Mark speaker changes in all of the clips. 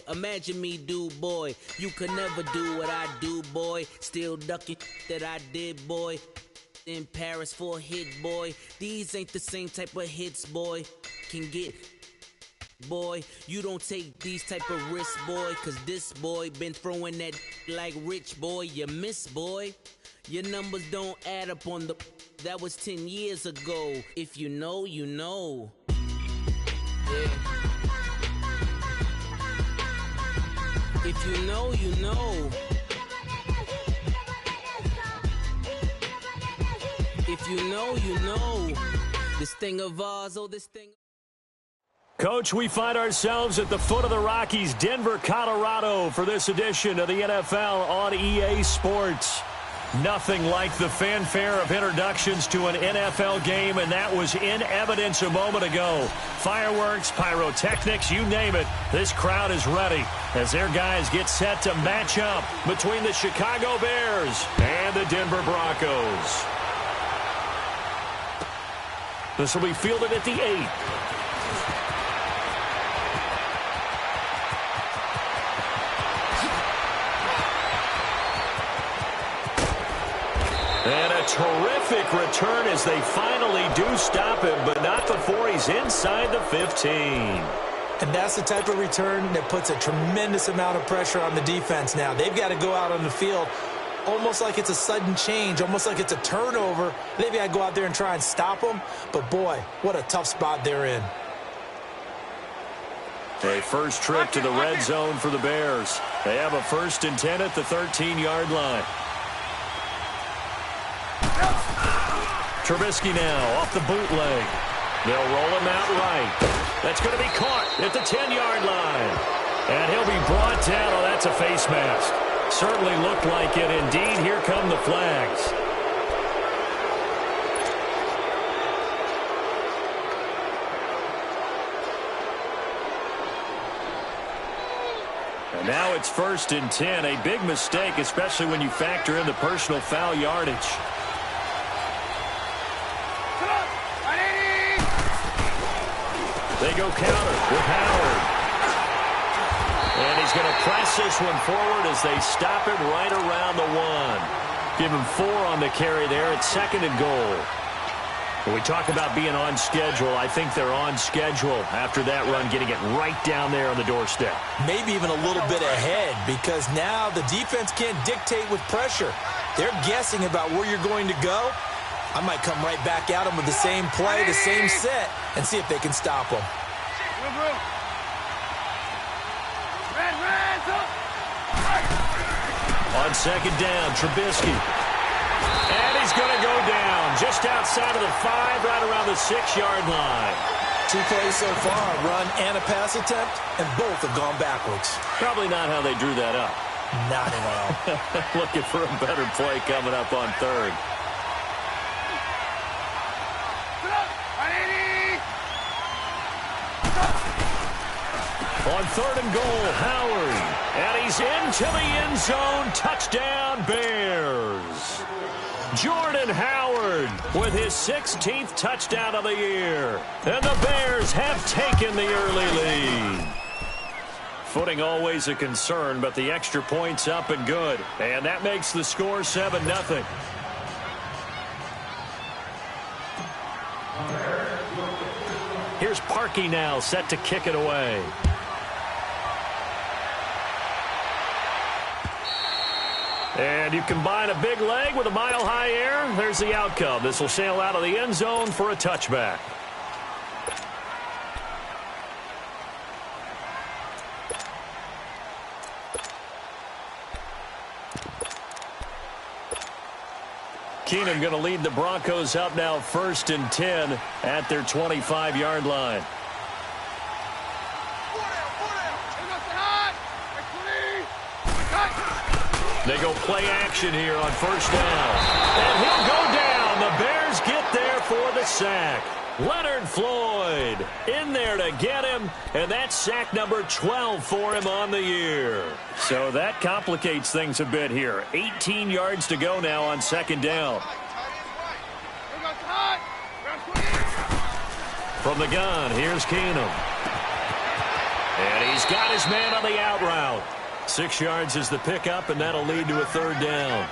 Speaker 1: Imagine me, dude, boy. You could never do what I do, boy. Still ducking that I did, boy. In Paris for a hit, boy. These ain't the same type of hits, boy. Can get, boy. You don't take these type of risks, boy. Cause this boy been throwing that like rich, boy. You miss, boy. Your numbers don't add up on the. That was 10 years ago. If you know, you know. Yeah. If you know, you know. If you know, you know. This thing of ours, oh, this thing.
Speaker 2: Coach, we find ourselves at the foot of the Rockies, Denver, Colorado, for this edition of the NFL on EA Sports. Nothing like the fanfare of introductions to an NFL game, and that was in evidence a moment ago. Fireworks, pyrotechnics, you name it. This crowd is ready as their guys get set to match up between the Chicago Bears and the Denver Broncos. This will be fielded at the 8. And a terrific return as they finally do stop him, but not before he's inside the 15.
Speaker 3: And that's the type of return that puts a tremendous amount of pressure on the defense now. They've got to go out on the field almost like it's a sudden change, almost like it's a turnover. They've got to go out there and try and stop them. But, boy, what a tough spot they're in.
Speaker 2: A first trip to the red zone for the Bears. They have a 1st and 10 at the 13-yard line. Trubisky now off the bootleg. They'll roll him out right. That's going to be caught at the 10-yard line. And he'll be brought down. Oh, that's a face mask. Certainly looked like it. Indeed, here come the flags. And now it's 1st and 10. A big mistake, especially when you factor in the personal foul yardage. They go counter with Howard. And he's going to press this one forward as they stop it right around the 1. Give him 4 on the carry there. It's 2nd and goal. When we talk about being on schedule, I think they're on schedule after that run, getting it right down there on the doorstep.
Speaker 3: Maybe even a little bit ahead, because now the defense can't dictate with pressure. They're guessing about where you're going to go. I might come right back at them with the same play, the same set, and see if they can stop them.
Speaker 2: On 2nd down, Trubisky. And he's going to go down just outside of the 5, right around the 6-yard line.
Speaker 3: 2 plays so far, a run and a pass attempt, and both have gone backwards.
Speaker 2: Probably not how they drew that up.
Speaker 3: Not at all.
Speaker 2: Looking for a better play coming up on 3rd. On 3rd and goal, Howard. And he's into the end zone. Touchdown, Bears. Jordan Howard with his 16th touchdown of the year. And the Bears have taken the early lead. Footing always a concern, but the extra point's up and good. And that makes the score 7-0. Here's Parkey now, set to kick it away. And you combine a big leg with a mile-high air, there's the outcome. This will sail out of the end zone for a touchback. Keenum going to lead the Broncos up now 1st and 10 at their 25-yard line. They go play action here on 1st down. And he'll go down. The Bears get there for the sack. Leonard Floyd in there to get him, and that's sack number 12 for him on the year. So that complicates things a bit here. 18 yards to go now on 2nd down. From the gun, here's Keenum. And he's got his man on the out route. 6 yards is the pickup, and that'll lead to a third down.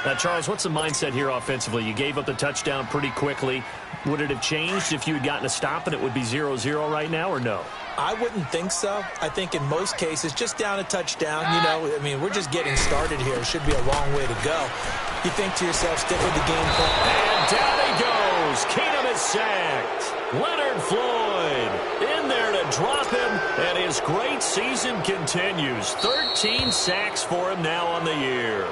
Speaker 2: Now, Charles, what's the mindset here offensively? You gave up the touchdown pretty quickly. Would it have changed if you had gotten a stop and it would be 0-0 right now, or no?
Speaker 3: I wouldn't think so. I think in most cases, just down a touchdown, I mean, we're just getting started here. It should be a long way to go. You think to yourself, stick with the game plan.
Speaker 2: And down he goes. Keenum is sacked. Leonard Floyd in there to drop him, and his great season continues. 13 sacks for him now on the year.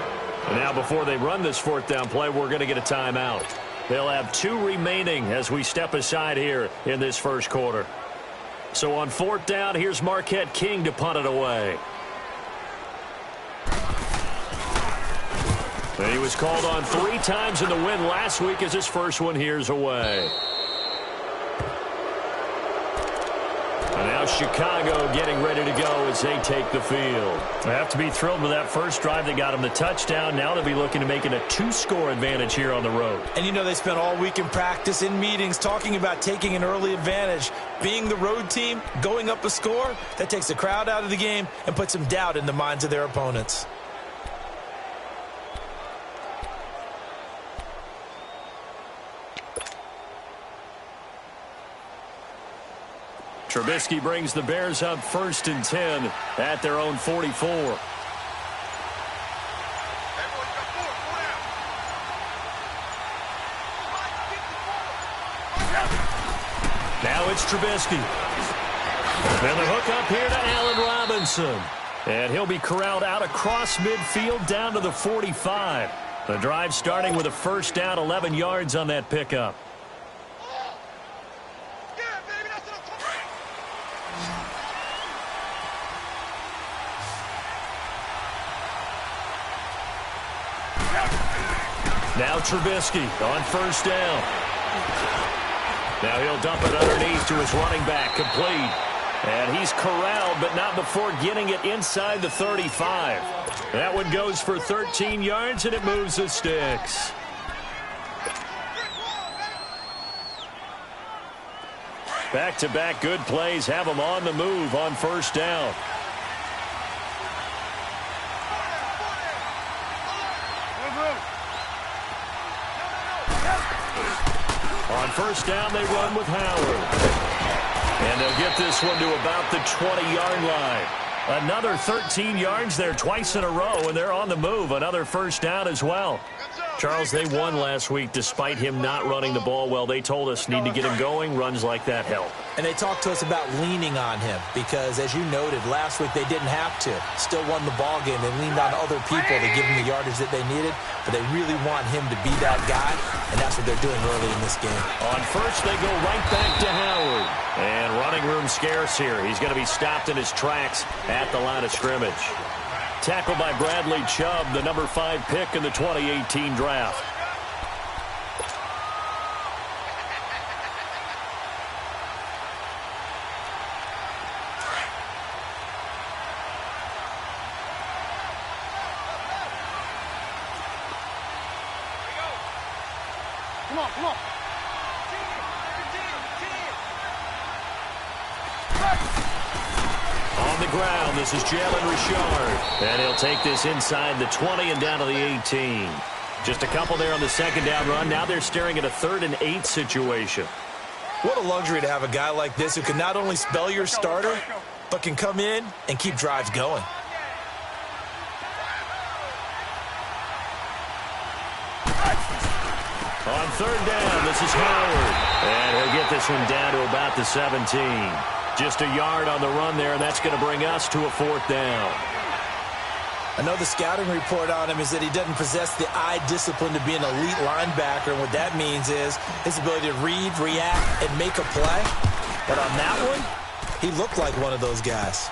Speaker 2: And now before they run this fourth down play, we're going to get a timeout. They'll have 2 remaining as we step aside here in this first quarter. So on fourth down, here's Marquette King to punt it away. And he was called on 3 times in the win last week as his first one here's away. And now Chicago getting ready to go as they take the field. They have to be thrilled with that first drive that got them the touchdown. Now they'll be looking to make it a 2-score advantage here on the road.
Speaker 3: And they spent all week in practice, in meetings, talking about taking an early advantage. Being the road team, going up a score, that takes the crowd out of the game and puts some doubt in the minds of their opponents.
Speaker 2: Trubisky brings the Bears up 1st and 10 at their own 44. Now it's Trubisky. And the hook up here to Allen Robinson. And he'll be corralled out across midfield down to the 45. The drive starting with a first down, 11 yards on that pickup. Now Trubisky on first down. Now he'll dump it underneath to his running back, complete. And he's corralled, but not before getting it inside the 35. That one goes for 13 yards, and it moves the sticks. Back-to-back good plays have him on the move on first down. On first down, they run with Howard. And they'll get this one to about the 20-yard line. Another 13 yards there twice in a row, and they're on the move. Another first down as well. Charles, they won last week despite him not running the ball well. They told us need to get him going. Runs like that help.
Speaker 3: And they talked to us about leaning on him because, as you noted, last week they didn't have to. Still won the ball game. They leaned on other people to give them the yardage that they needed, but they really want him to be that guy, and that's what they're doing early in this game.
Speaker 2: On first, they go right back to Howard. And running room scarce here. He's going to be stopped in his tracks at the line of scrimmage. Tackled by Bradley Chubb, the number 5 pick in the 2018 draft.
Speaker 4: Come on, come on.
Speaker 2: On the ground, this is Jalen Richard. And he'll take this inside the 20 and down to the 18. Just a couple there on the second down run. Now they're staring at a 3rd and 8 situation.
Speaker 3: What a luxury to have a guy like this who can not only spell your starter, but can come in and keep drives going.
Speaker 2: On 3rd down, this is Howard. And he'll get this one down to about the 17. Just a yard on the run there, and that's going to bring us to a 4th down.
Speaker 3: Another scouting report on him is that he doesn't possess the eye discipline to be an elite linebacker, and what that means is his ability to read, react, and make a play. But on that one, he looked like one of those guys.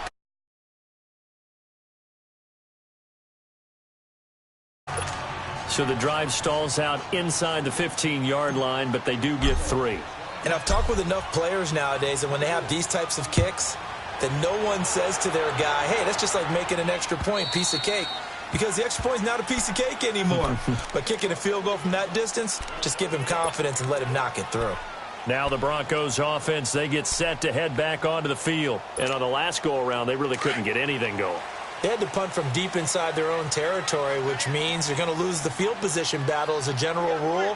Speaker 2: So the drive stalls out inside the 15-yard line, but they do get 3.
Speaker 3: And I've talked with enough players nowadays that when they have these types of kicks, that no one says to their guy, hey, that's just like making an extra point, piece of cake. Because the extra point is not a piece of cake anymore. But kicking a field goal from that distance, just give him confidence and let him knock it through.
Speaker 2: Now the Broncos offense, they get set to head back onto the field. And on the last go-around, they really couldn't get anything going.
Speaker 3: They had to punt from deep inside their own territory, which means they're going to lose the field position battle as a general rule.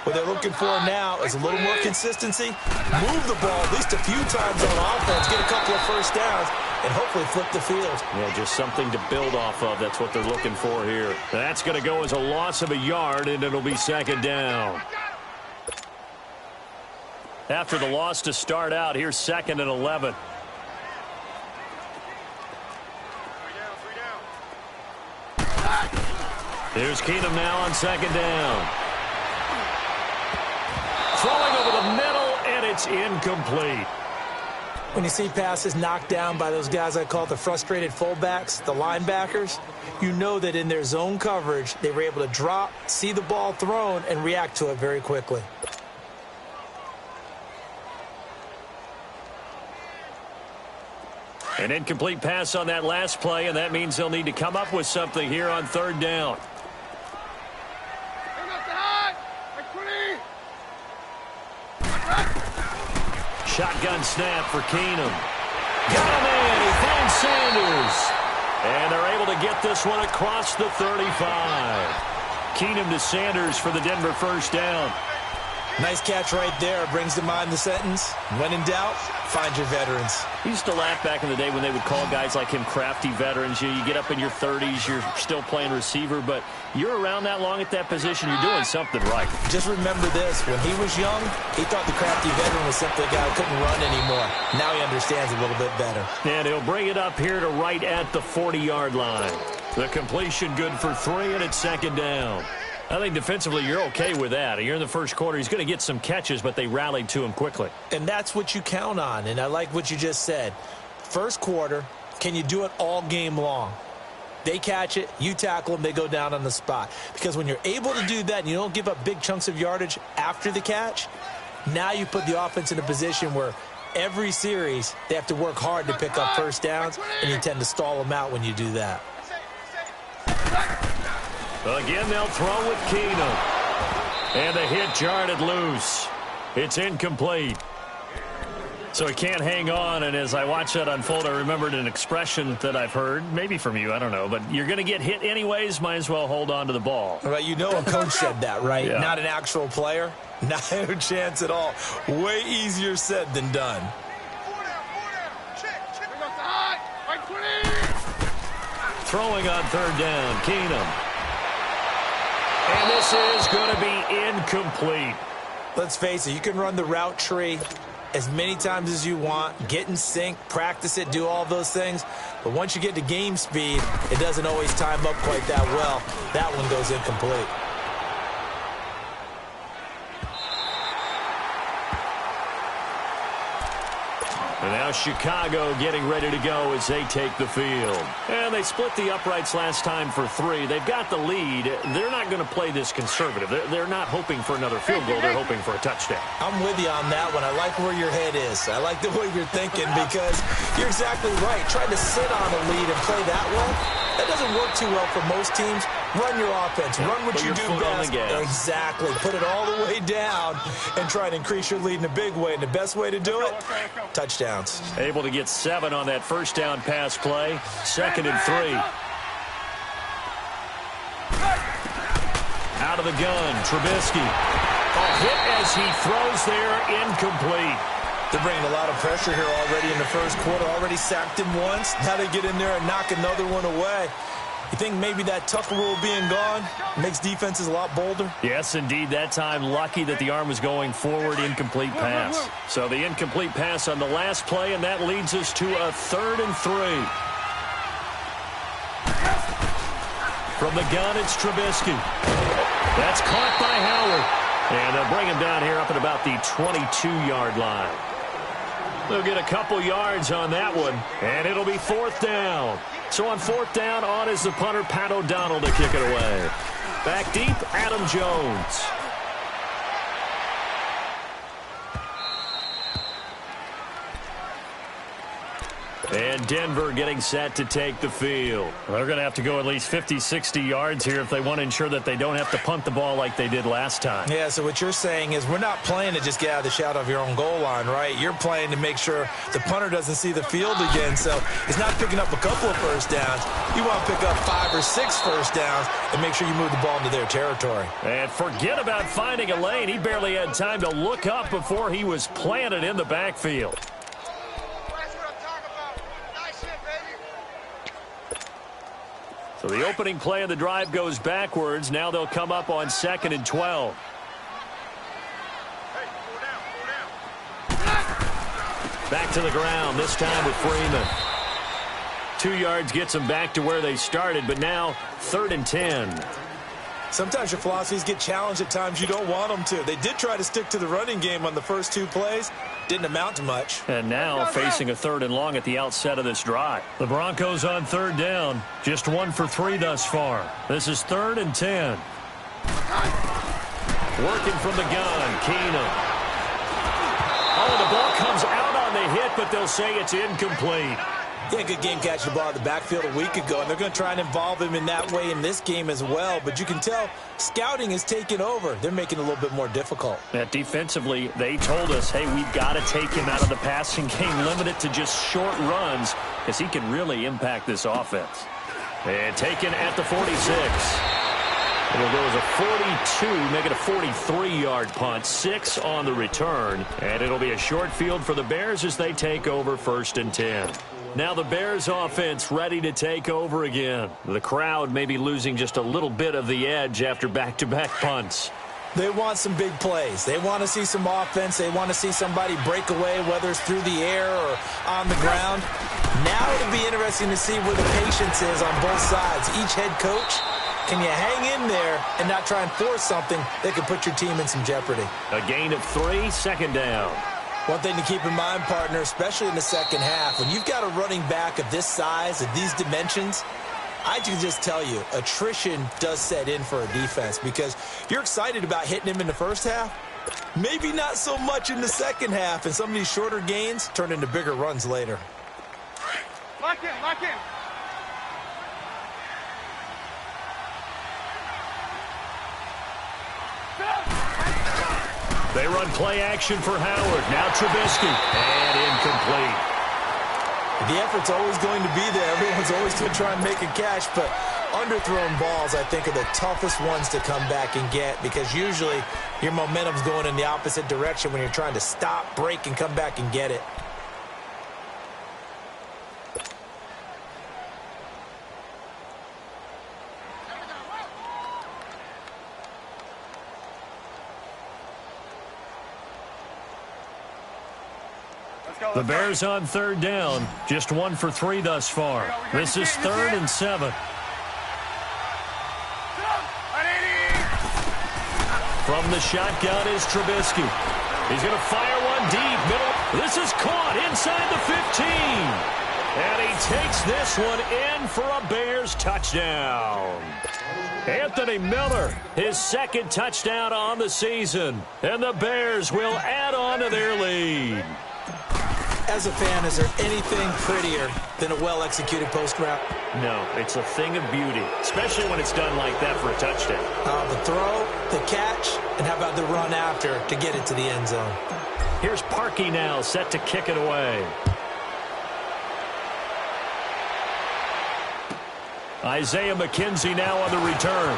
Speaker 3: What they're looking for now is a little more consistency, move the ball at least a few times on offense, get a couple of first downs, and hopefully flip the field.
Speaker 2: Yeah, just something to build off of. That's what they're looking for here. That's going to go as a loss of a yard, and it'll be second down. After the loss to start out, here's 2nd and 11. Here's Keenum now on 2nd down. Throwing over the middle, and it's incomplete.
Speaker 3: When you see passes knocked down by those guys I call the frustrated fullbacks, the linebackers, you know that in their zone coverage, they were able to drop, see the ball thrown, and react to it very quickly.
Speaker 2: An incomplete pass on that last play, and that means they'll need to come up with something here on 3rd down. Shotgun snap for Keenum. Got him in. He finds Sanders. And they're able to get this one across the 35. Keenum to Sanders for the Denver first down.
Speaker 3: Nice catch right there. Brings to mind the sentence, when in doubt, find your veterans.
Speaker 2: We used to laugh back in the day when they would call guys like him crafty veterans. You get up in your 30s, you're still playing receiver, but you're around that long at that position, you're doing something right.
Speaker 3: Just remember this. When he was young, he thought the crafty veteran was simply a guy who couldn't run anymore. Now he understands a little bit better.
Speaker 2: And he'll bring it up here to right at the 40-yard line. The completion good for 3, and it's 2nd down. I think defensively you're okay with that. You're in the first quarter. He's going to get some catches, but they rallied to him quickly.
Speaker 3: And that's what you count on, and I like what you just said. First quarter, can you do it all game long? They catch it, you tackle them, they go down on the spot. Because when you're able to do that and you don't give up big chunks of yardage after the catch, now you put the offense in a position where every series they have to work hard to pick up first downs, and you tend to stall them out when you do that.
Speaker 2: Again, they'll throw with Keenum. And the hit jarred loose. It's incomplete. So he can't hang on, and as I watch that unfold, I remembered an expression that I've heard, maybe from you, I don't know, but you're going to get hit anyways, might as well hold on to the ball.
Speaker 3: Right, you know a coach said that, right?
Speaker 2: Yeah.
Speaker 3: Not an actual player. Not a chance at all. Way easier said than done.
Speaker 2: Throwing on 3rd down, Keenum. And this is going to be incomplete.
Speaker 3: Let's face it, you can run the route tree as many times as you want, get in sync, practice it, do all those things. But once you get to game speed, it doesn't always time up quite that well. That one goes incomplete.
Speaker 2: And now Chicago getting ready to go as they take the field. And they split the uprights last time for 3. They've got the lead. They're not going to play this conservative. They're not hoping for another field goal. They're hoping for a touchdown.
Speaker 3: I'm with you on that one. I like where your head is. I like the way you're thinking because you're exactly right. Trying to sit on a lead and play that well, that doesn't work too well for most teams. Run your offense. Run what you do best. Exactly. Put it all the way down and try to increase your lead in a big way. And the best way to do it, touchdowns.
Speaker 2: Able to get 7 on that first down pass play. 2nd and 3. Out of the gun, Trubisky. A hit as he throws there, incomplete.
Speaker 3: They're bringing a lot of pressure here already in the first quarter. Already sacked him once. Now they get in there and knock another one away. You think maybe that Tucker rule being gone makes defenses a lot bolder?
Speaker 2: Yes, indeed. That time, lucky that the arm was going forward, incomplete pass. So the incomplete pass on the last play, and that leads us to a 3rd and 3. From the gun, it's Trubisky. That's caught by Howard. And they'll bring him down here up at about the 22-yard line. They'll get a couple yards on that one, and it'll be 4th down. So on 4th down, on is the punter, Pat O'Donnell, to kick it away. Back deep, Adam Jones. And And Denver getting set to take the field. They're going to have to go at least 50, 60 yards here if they want to ensure that they don't have to punt the ball like they did last time.
Speaker 3: Yeah, so what you're saying is we're not playing to just get out of the shadow of your own goal line, right? You're playing to make sure the punter doesn't see the field again. So it's not picking up a couple of first downs. You want to pick up 5 or 6 first downs and make sure you move the ball into their territory.
Speaker 2: And forget about finding a lane. He barely had time to look up before he was planted in the backfield. So the opening play of the drive goes backwards. Now they'll come up on 2nd and 12. Back to the ground, this time with Freeman. 2 yards gets them back to where they started, but now 3rd and 10.
Speaker 3: Sometimes your philosophies get challenged at times you don't want them to. They did try to stick to the running game on the first 2 plays. Didn't amount to much.
Speaker 2: And now facing a 3rd and long at the outset of this drive. The Broncos on 3rd down. Just 1 for 3 thus far. This is 3rd and 10. Working from the gun, Keenum. Oh, the ball comes out on the hit, but they'll say it's incomplete.
Speaker 3: Yeah, good game catching the ball in the backfield a week ago, and they're going to try and involve him in that way in this game as well. But you can tell scouting is taking over. They're making it a little bit more difficult.
Speaker 2: Defensively, they told us, hey, we've got to take him out of the passing game, limit it to just short runs, because he can really impact this offense. And taken at the 46. It'll go as a 42, make it a 43-yard punt, 6 on the return. And it'll be a short field for the Bears as they take over 1st and 10. Now the Bears offense ready to take over again. The crowd may be losing just a little bit of the edge after back-to-back punts.
Speaker 3: They want some big plays. They want to see some offense. They want to see somebody break away, whether it's through the air or on the ground. Now it'll be interesting to see where the patience is on both sides. Each head coach, can you hang in there and not try and force something that could put your team in some jeopardy?
Speaker 2: A gain of 3, 2nd down.
Speaker 3: One thing to keep in mind, partner, especially in the second half, when you've got a running back of this size, of these dimensions, I can just tell you, attrition does set in for a defense because you're excited about hitting him in the first half. Maybe not so much in the second half, and some of these shorter gains turn into bigger runs later.
Speaker 4: Lock in, lock in.
Speaker 2: They run play action for Howard. Now Trubisky. And incomplete.
Speaker 3: The effort's always going to be there. Everyone's always going to try and make a catch, but underthrown balls, I think, are the toughest ones to come back and get because usually your momentum's going in the opposite direction when you're trying to stop, break, and come back and get it.
Speaker 2: The Bears on 3rd down. Just 1 for 3 thus far. This is 3rd and 7. From the shotgun is Trubisky. He's going to fire one deep. Middle. This is caught inside the 15. And he takes this one in for a Bears touchdown. Anthony Miller, his 2nd touchdown on the season. And the Bears will add on to their lead.
Speaker 3: As a fan, is there anything prettier than a well-executed post route?
Speaker 2: No, it's a thing of beauty, especially when it's done like that for a touchdown.
Speaker 3: The throw, the catch, and how about the run after to get it to the end zone?
Speaker 2: Here's Parkey now, set to kick it away. Isaiah McKenzie now on the return.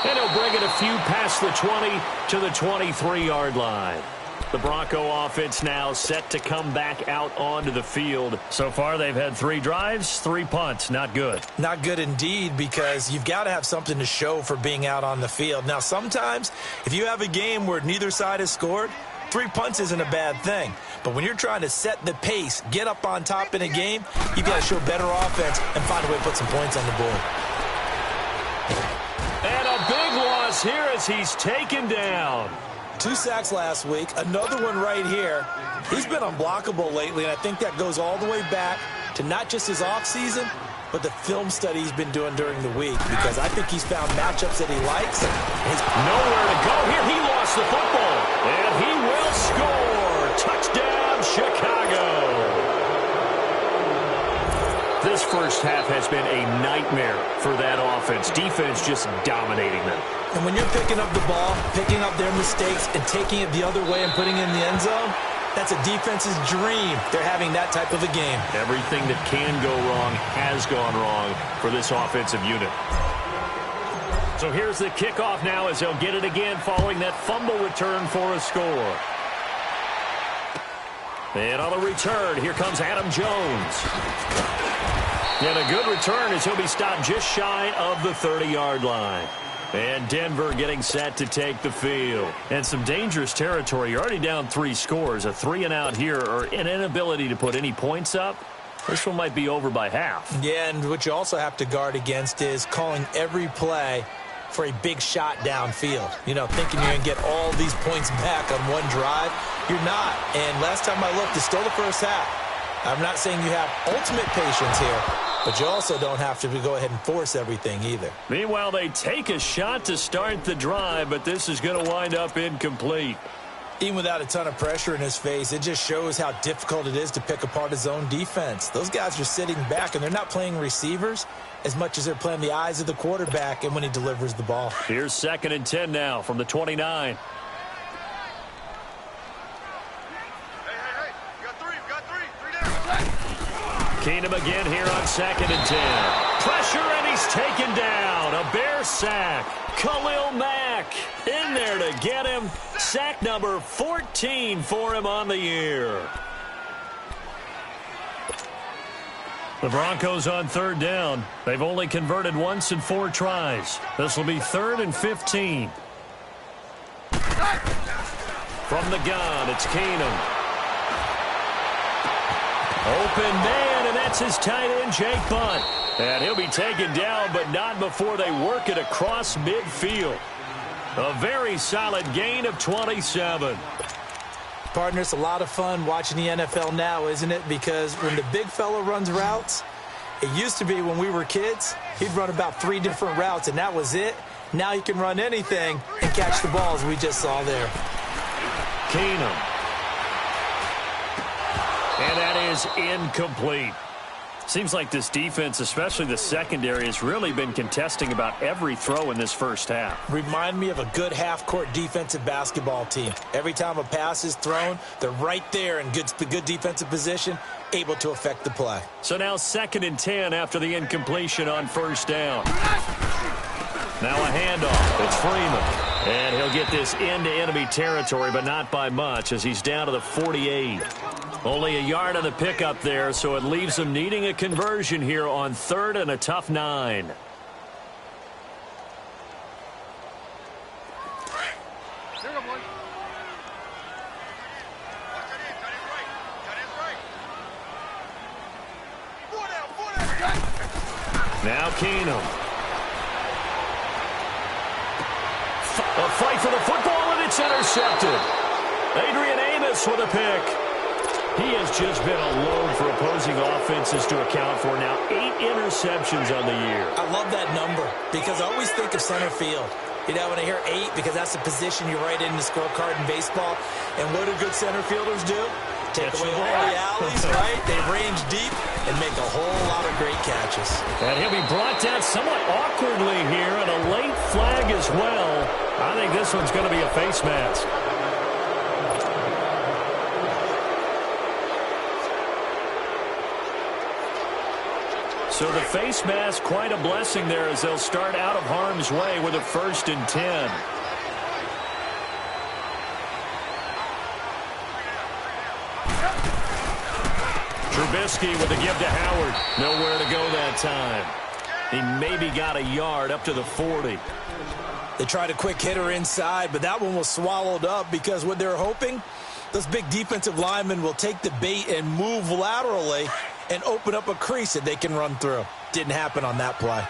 Speaker 2: And he'll bring it a few past the 20 to the 23-yard line. The Bronco offense now set to come back out onto the field. So far, they've had 3 drives, 3 punts. Not good.
Speaker 3: Not good indeed, because you've got to have something to show for being out on the field. Now, sometimes, if you have a game where neither side has scored, 3 punts isn't a bad thing. But when you're trying to set the pace, get up on top in a game, you've got to show better offense and find a way to put some points on the board.
Speaker 2: And a big loss here as he's taken down.
Speaker 3: 2 sacks last week, another one right here. He's been unblockable lately, and I think that goes all the way back to not just his offseason, but the film study he's been doing during the week, because I think he's found matchups that he likes.
Speaker 2: Nowhere to go here. He lost the football, and he will score. Touchdown, Chicago. this first half has been a nightmare for that offense. Defense just dominating them.
Speaker 3: And when you're picking up the ball, picking up their mistakes, and taking it the other way and putting it in the end zone, that's a defense's dream. They're having that type of a game.
Speaker 2: Everything that can go wrong has gone wrong for this offensive unit. So here's the kickoff now as they'll get it again following that fumble return for a score. And on the return, here comes Adam Jones. And a good return as he'll be stopped just shy of the 30-yard line. And Denver getting set to take the field. And some dangerous territory. You're already down 3 scores. A 3-and-out here or an inability to put any points up. This one might be over by half.
Speaker 3: Yeah, and what you also have to guard against is calling every play for a big shot downfield. You know, thinking you're going to get all these points back on one drive. You're not. And last time I looked, it's still the first half. I'm not saying you have ultimate patience here, but you also don't have to go ahead and force everything either.
Speaker 2: Meanwhile, they take a shot to start the drive, but this is going to wind up incomplete.
Speaker 3: Even without a ton of pressure in his face, it just shows how difficult it is to pick apart his own defense. Those guys are sitting back, and they're not playing receivers as much as they're playing the eyes of the quarterback and when he delivers the ball.
Speaker 2: Here's 2nd and 10 now from the 29. Keenum again here on 2nd and 10. Pressure, and he's taken down. A Bear sack. Khalil Mack in there to get him. Sack number 14 for him on the year. The Broncos on 3rd down. They've only converted once in 4 tries. This will be 3rd and 15. From the gun, it's Keenum. Open man, and that's his tight end, Jake Butt. And he'll be taken down, but not before they work it across midfield. A very solid gain of 27.
Speaker 3: Partner, it's a lot of fun watching the NFL now, isn't it? Because when the big fella runs routes, it used to be when we were kids, he'd run about 3 different routes, and that was it. Now he can run anything and catch the balls we just saw there.
Speaker 2: Keenum. And that is incomplete. Seems like this defense, especially the secondary, has really been contesting about every throw in this first half.
Speaker 3: Remind me of a good half-court defensive basketball team. Every time a pass is thrown, they're right there in good defensive position, able to affect the play.
Speaker 2: So now 2nd and 10 after the incompletion on 1st down. Now a handoff. It's Freeman. And he'll get this into enemy territory, but not by much as he's down to the 48. Only a yard on the pickup there, so it leaves them needing a conversion here on 3rd and a tough 9. Now Keenum. A fight for the football, and it's intercepted. Adrian Amos with a pick. He has just been a load for opposing offenses to account for now. 8 interceptions on the year.
Speaker 3: I love that number because I always think of center field. You know, when I hear 8, because that's the position you write in the scorecard in baseball. And what do good center fielders do? Take away all the alleys, right? They range deep and make a whole lot of great catches.
Speaker 2: And he'll be brought down somewhat awkwardly here, and a late flag as well. I think this one's going to be a face mask. So the face mask, quite a blessing there as they'll start out of harm's way with a 1st and 10. Trubisky with the give to Howard. Nowhere to go that time. He maybe got a yard up to the 40.
Speaker 3: They tried a quick hitter inside, but that one was swallowed up because what they're hoping, those big defensive linemen will take the bait and move laterally and open up a crease that they can run through. Didn't happen on that play.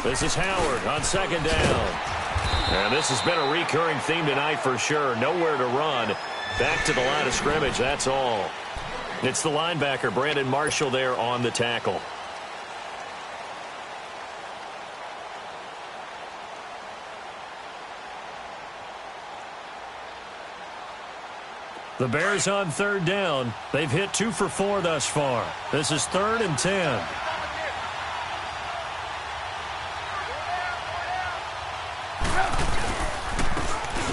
Speaker 2: This is Howard on 2nd down. And this has been a recurring theme tonight for sure. Nowhere to run. Back to the line of scrimmage, that's all. It's the linebacker, Brandon Marshall, there on the tackle. The Bears on third down. They've hit 2 for 4 thus far. This is 3rd and 10.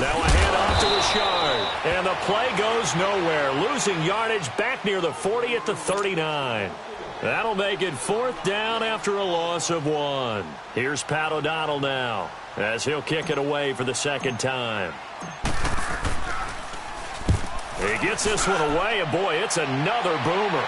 Speaker 2: Now a handoff to Richard. And the play goes nowhere. Losing yardage back near the 40 at the 39. That'll make it 4th down after a loss of 1. Here's Pat O'Donnell now as he'll kick it away for the 2nd time. He gets this one away, and boy, it's another boomer.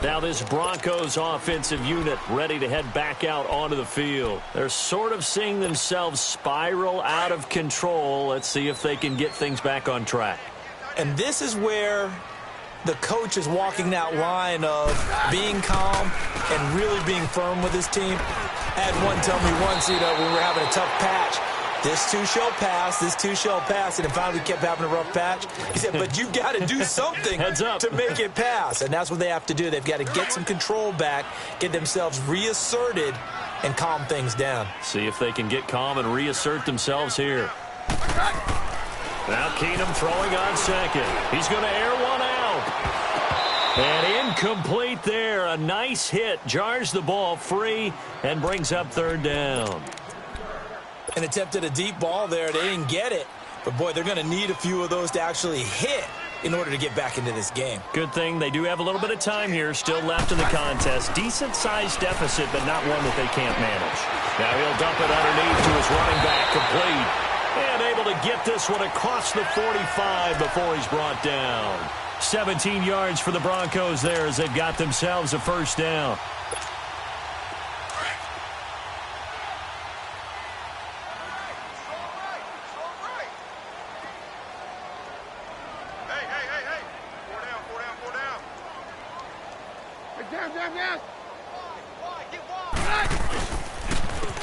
Speaker 2: Now this Broncos offensive unit ready to head back out onto the field. They're sort of seeing themselves spiral out of control. Let's see if they can get things back on track.
Speaker 3: And this is where the coach is walking that line of being calm and really being firm with his team. I had one tell me once, when we were having a tough patch, this too shall pass, this too shall pass, and finally we kept having a rough patch. He said, but you've got to do something to make it pass, and that's what they have to do. They've got to get some control back, get themselves reasserted, and calm things down.
Speaker 2: See if they can get calm and reassert themselves here. Now Keenum throwing on second. He's going to air one out. And incomplete there. A nice hit. Jars the ball free and brings up 3rd down.
Speaker 3: And attempted a deep ball there. They didn't get it. But, boy, they're going to need a few of those to actually hit in order to get back into this game.
Speaker 2: Good thing they do have a little bit of time here still left in the contest. Decent-sized deficit, but not one that they can't manage. Now he'll dump it underneath to his running back. Complete. And able to get this one across the 45 before he's brought down. 17 yards for the Broncos there as they've got themselves a 1st down.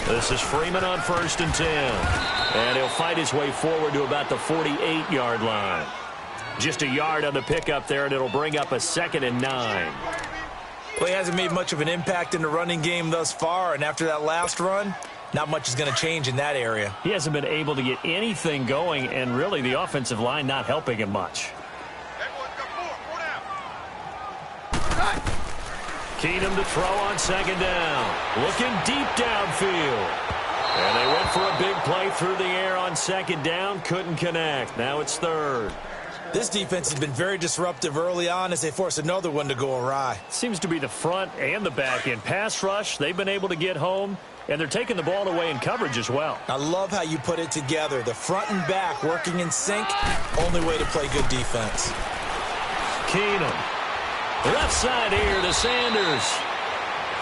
Speaker 2: This is Freeman on 1st and 10. And he'll fight his way forward to about the 48-yard line. Just a yard on the pickup there, and it'll bring up a 2nd and 9.
Speaker 3: Well, he hasn't made much of an impact in the running game thus far, and after that last run, not much is going to change in that area.
Speaker 2: He hasn't been able to get anything going, and really the offensive line not helping him much. Keenum to throw on 2nd down. Looking deep downfield. And they went for a big play through the air on 2nd down. Couldn't connect. Now it's 3rd.
Speaker 3: This defense has been very disruptive early on as they force another one to go awry.
Speaker 2: Seems to be the front and the back end. Pass rush, they've been able to get home, and they're taking the ball away in coverage as well.
Speaker 3: I love how you put it together. The front and back working in sync, only way to play good defense.
Speaker 2: Keenum. Left side here to Sanders.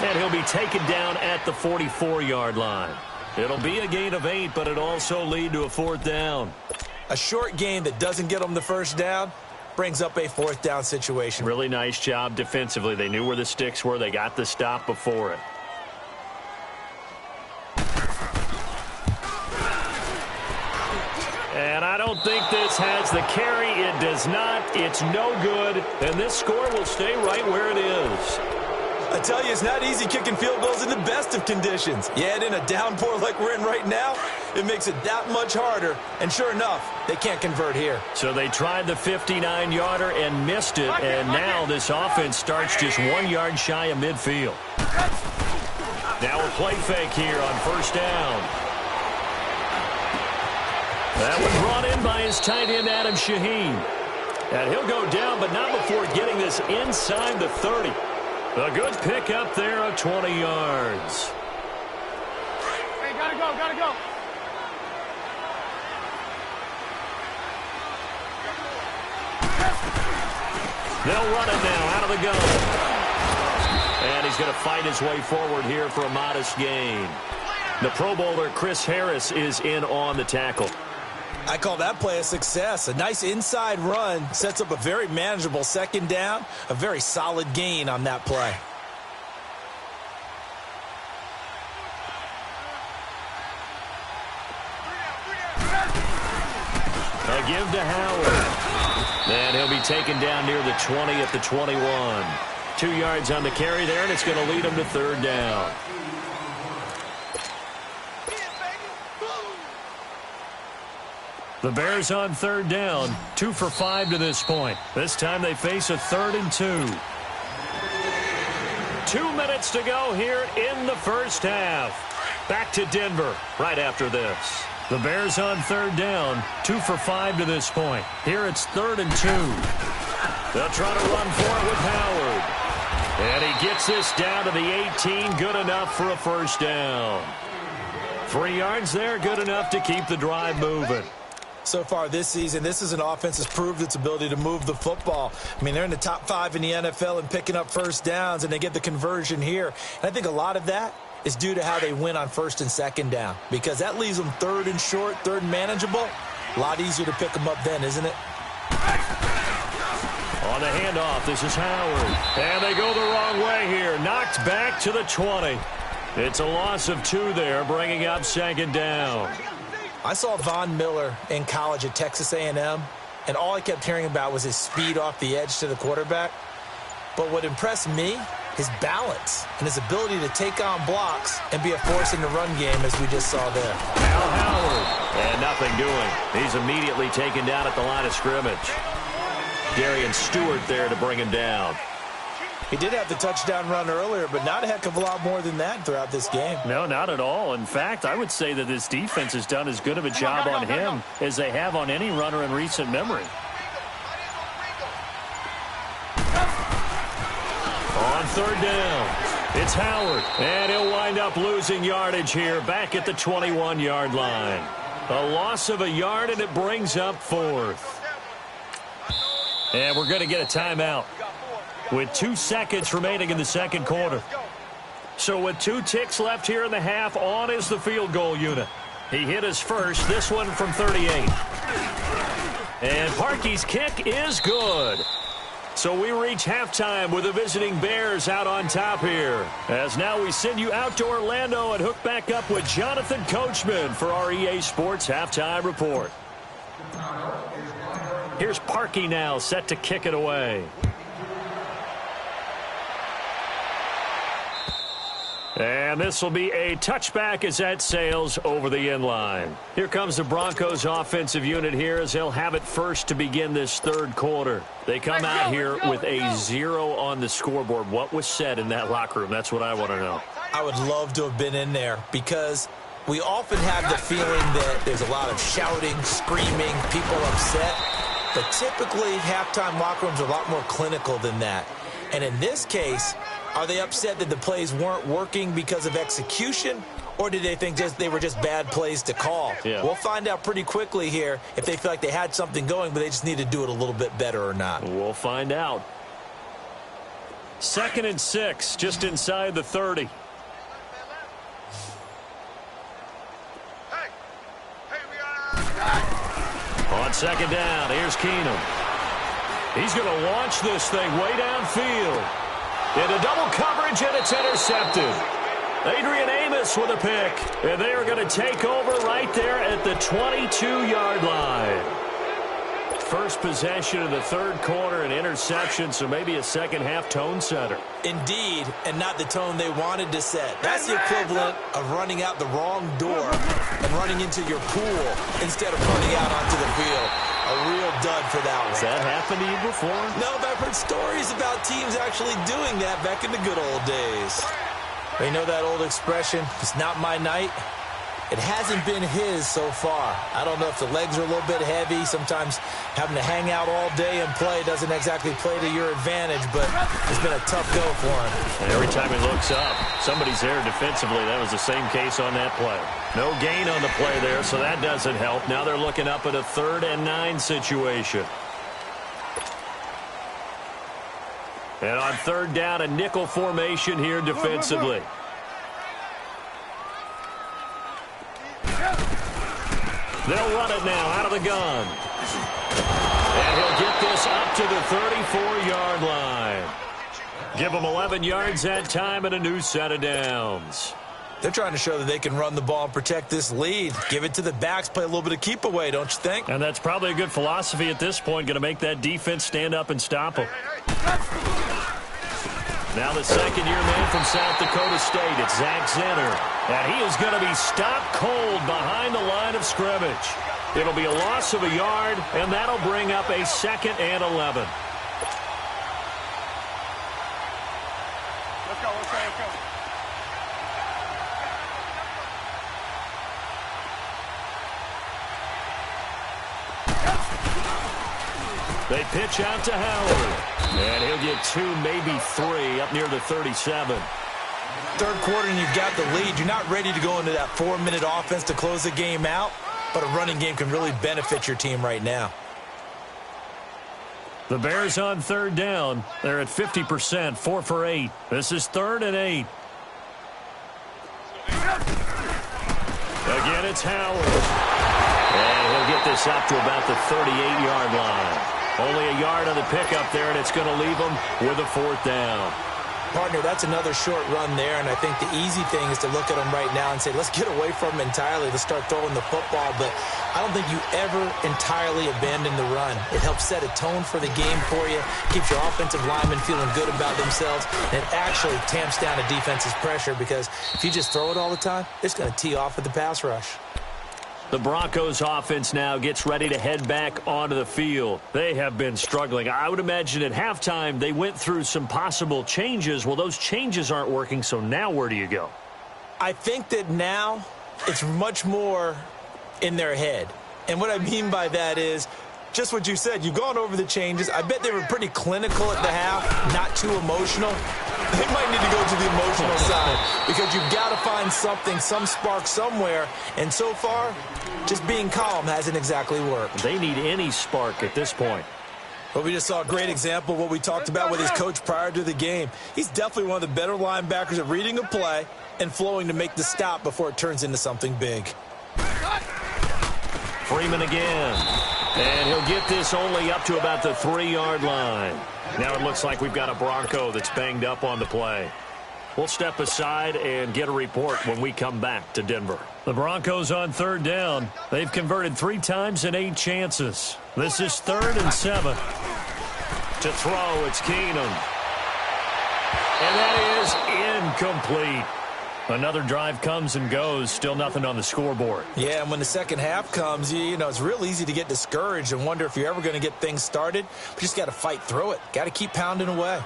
Speaker 2: And he'll be taken down at the 44-yard line. It'll be a gain of 8, but it'll also lead to a 4th down.
Speaker 3: A short gain that doesn't get them the 1st down brings up a 4th down situation.
Speaker 2: Really nice job defensively. They knew where the sticks were. They got the stop before it. And I don't think this has the carry. It does not. It's no good. And this score will stay right where it is.
Speaker 3: I tell you, it's not easy kicking field goals in the best of conditions. Yet in a downpour like we're in right now, it makes it that much harder. And sure enough, they can't convert here.
Speaker 2: So they tried the 59-yarder and missed it. And now this offense starts just 1 yard shy of midfield. Now a play fake here on 1st down. That was brought in by his tight end, Adam Shaheen. And he'll go down, but not before getting this inside the 30. A good pick up there of 20 yards.
Speaker 4: Hey, gotta go, gotta go.
Speaker 2: They'll run it now out of the gun. And he's going to fight his way forward here for a modest gain. The Pro Bowler Chris Harris is in on the tackle.
Speaker 3: I call that play a success. A nice inside run sets up a very manageable 2nd down. A very solid gain on that play.
Speaker 2: A give to Howard. And he'll be taken down near the 20 at the 21. 2 yards on the carry there, and it's going to lead him to 3rd down. The Bears on third down, 2 for 5 to this point. This time they face a 3rd and 2. 2 minutes to go here in the first half. Back to Denver right after this. The Bears on third down, 2 for 5 to this point. Here it's 3rd and 2. They'll try to run for it with Howard. And he gets this down to the 18, good enough for a first down. 3 yards there, good enough to keep the drive moving.
Speaker 3: So far this season, this is an offense that's proved its ability to move the football. I mean, they're in the top 5 in the NFL in picking up first downs, and they get the conversion here. And I think a lot of that is due to how they win on 1st and 2nd down, because that leaves them 3rd and short, 3rd and manageable. A lot easier to pick them up then, isn't it?
Speaker 2: On the handoff, this is Howard. And they go the wrong way here. Knocked back to the 20. It's a loss of 2 there, bringing up 2nd down.
Speaker 3: I saw Von Miller in college at Texas A&M, and all I kept hearing about was his speed off the edge to the quarterback. But what impressed me, his balance and his ability to take on blocks and be a force in the run game, as we just saw there.
Speaker 2: Al Howard. And nothing doing. He's immediately taken down at the line of scrimmage. Darian Stewart there to bring him down.
Speaker 3: He did have the touchdown run earlier, but not a heck of a lot more than that throughout this game.
Speaker 2: No, not at all. In fact, I would say that this defense has done as good of a job on him as they have on any runner in recent memory. On 3rd down, it's Howard, and he'll wind up losing yardage here back at the 21-yard line. A loss of a yard, and it brings up 4th. And we're going to get a timeout with 2 seconds remaining in the second quarter. So with 2 ticks left here in the half, on is the field goal unit. He hit his first, this one from 38. And Parkey's kick is good. So we reach halftime with the visiting Bears out on top here. As now we send you out to Orlando and hook back up with Jonathan Coachman for our EA Sports Halftime Report. Here's Parkey now set to kick it away. And this will be a touchback as that sails over the end line. Here comes the Broncos offensive unit here as they'll have it first to begin this 3rd quarter. They come out here with a 0 on the scoreboard. What was said in that locker room? That's what I want to know.
Speaker 3: I would love to have been in there, because we often have the feeling that there's a lot of shouting, screaming, people upset. But typically, halftime locker rooms are a lot more clinical than that. And in this case, are they upset that the plays weren't working because of execution, or did they think they were just bad plays to call?
Speaker 2: Yeah.
Speaker 3: We'll find out pretty quickly here if they feel like they had something going, but they just need to do it a little bit better or not.
Speaker 2: We'll find out. 2nd and 6, just inside the 30. On 2nd down, here's Keenum. He's going to launch this thing way downfield. Into double coverage, and it's intercepted. Adrian Amos with a pick. And they are going to take over right there at the 22-yard line. First possession of the 3rd quarter, an interception, so maybe a second-half tone setter.
Speaker 3: Indeed, and not the tone they wanted to set. That's the equivalent of running out the wrong door and running into your pool instead of running out onto the field. A real dud for that one.
Speaker 2: Has that happened to you before?
Speaker 3: No, but I've heard stories about teams actually doing that back in the good old days. You know that old expression, it's not my night? It hasn't been his so far. I don't know if the legs are a little bit heavy. Sometimes having to hang out all day and play doesn't exactly play to your advantage, but it's been a tough go for him.
Speaker 2: And every time he looks up, somebody's there defensively. That was the same case on that play. No gain on the play there, so that doesn't help. Now they're looking up at a 3rd and 9 situation. And on 3rd down, a nickel formation here defensively. They'll run it now out of the gun. And he'll get this up to the 34-yard line. Give them 11 yards that time and a new set of downs.
Speaker 3: They're trying to show that they can run the ball and protect this lead. Give it to the backs, play a little bit of keep away, don't you think?
Speaker 2: And that's probably a good philosophy at this point, going to make that defense stand up and stop them. Now the second-year man from South Dakota State, it's Zach Zenner. And he is going to be stopped cold behind the line of scrimmage. It'll be a loss of a yard, and that'll bring up a 2nd and 11.
Speaker 4: Let's go, let's go, let's go.
Speaker 2: They pitch out to Howard, and he'll get 2, maybe 3, up near the 37.
Speaker 3: Third quarter and you've got the lead. You're not ready to go into that 4-minute offense to close the game out, but a running game can really benefit your team right now.
Speaker 2: The Bears on 3rd down. They're at 50%, 4 for 8. This is 3rd and 8. Again, it's Howard. And he'll get this up to about the 38-yard line. Only a yard on the pickup there, and it's going to leave them with a 4th down.
Speaker 3: Partner, that's another short run there, and I think the easy thing is to look at them right now and say, let's get away from them entirely. Let's start throwing the football, but I don't think you ever entirely abandon the run. It helps set a tone for the game for you, keeps your offensive linemen feeling good about themselves, and it actually tamps down a defense's pressure because if you just throw it all the time, it's going to tee off with the pass rush.
Speaker 2: The Broncos offense now gets ready to head back onto the field. They have been struggling. I would imagine at halftime they went through some possible changes. Well, those changes aren't working, so now where do you go?
Speaker 3: I think that now it's much more in their head. And what I mean by that is just what you said. You've gone over the changes. I bet they were pretty clinical at the half, not too emotional. They might need to go to the emotional side because you've got to find something, some spark somewhere. And so far, just being calm hasn't exactly worked.
Speaker 2: They need any spark at this point.
Speaker 3: Well, we just saw a great example of what we talked about with his coach prior to the game. He's definitely one of the better linebackers at reading a play and flowing to make the stop before it turns into something big.
Speaker 2: Freeman again. And he'll get this only up to about the 3-yard line. Now it looks like we've got a Bronco that's banged up on the play. We'll step aside and get a report when we come back to Denver. The Broncos on 3rd down. They've converted 3 times in 8 chances. This is 3rd and 7. To throw, it's Keenum. And that is incomplete. Another drive comes and goes, still nothing on the scoreboard.
Speaker 3: Yeah, and when the second half comes, you know, it's real easy to get discouraged and wonder if you're ever going to get things started. But you just got to fight through it. Got to keep pounding away.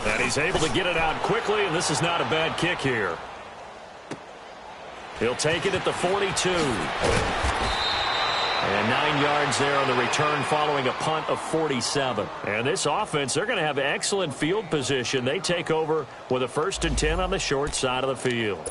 Speaker 2: And he's able to get it out quickly, and this is not a bad kick here. He'll take it at the 42. And 9 yards there on the return following a punt of 47. And this offense, they're going to have excellent field position. They take over with a 1st and 10 on the short side of the field.